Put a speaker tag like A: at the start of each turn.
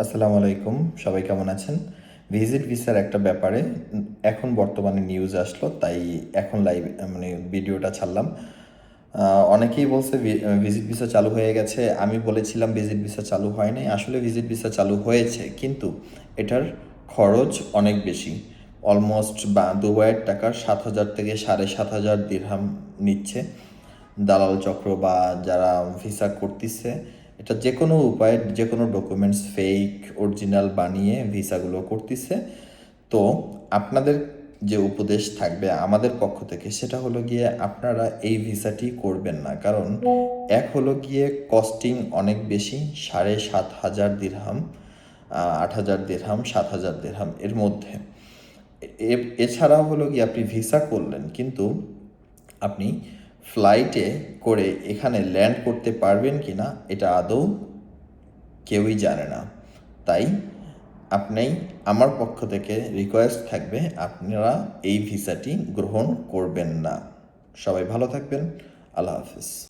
A: আসসালামু আলাইকুম, সবাই কেমন আছেন? ভিজিট ভিসার একটা ব্যাপারে এখন বর্তমানে নিউজ আসলো, তাই এখন লাইভ ভিডিওটা ছাড়লাম। অনেকেই বলছে ভিজিট ভিসা চালু হয়ে গেছে। আমি বলেছিলাম ভিজিট ভিসা চালু হয় নাই। আসলে ভিজিট ভিসা চালু হয়েছে, কিন্তু এটার খরচ অনেক বেশি। অলমোস্ট দুবাইয়ের টাকার 7,000 থেকে 7,500 দিরহাম নিচ্ছে দালাল চক্র বা যারা ভিসা করতেছে। এটা যে কোনো উপায়ে যে কোনো ডকুমেন্টস ফেক অরিজিনাল বানিয়ে ভিসাগুলো করতেছে। তো আপনাদের যে উপদেশ থাকবে আমাদের পক্ষ থেকে সেটা হলো গিয়ে আপনারা এই ভিসাটি করবেন না, কারণ এক হলো গিয়ে কস্টিং অনেক বেশি, 7,500 দিরহাম, 8,000 দিরহাম, 7,000 দিরহাম এর মধ্যে। এছাড়াও হলো গিয়ে আপনি ভিসা করলেন, কিন্তু আপনি ফ্লাইটে করে এখানে ল্যান্ড করতে পারবেন কি না এটা আদৌ কেউই জানে না। তাই আমার পক্ষ থেকে রিকোয়েস্ট থাকবে, আপনারা এই ভিসাটি গ্রহণ করবেন না। সবাই ভালো থাকবেন। আল্লাহ হাফিজ।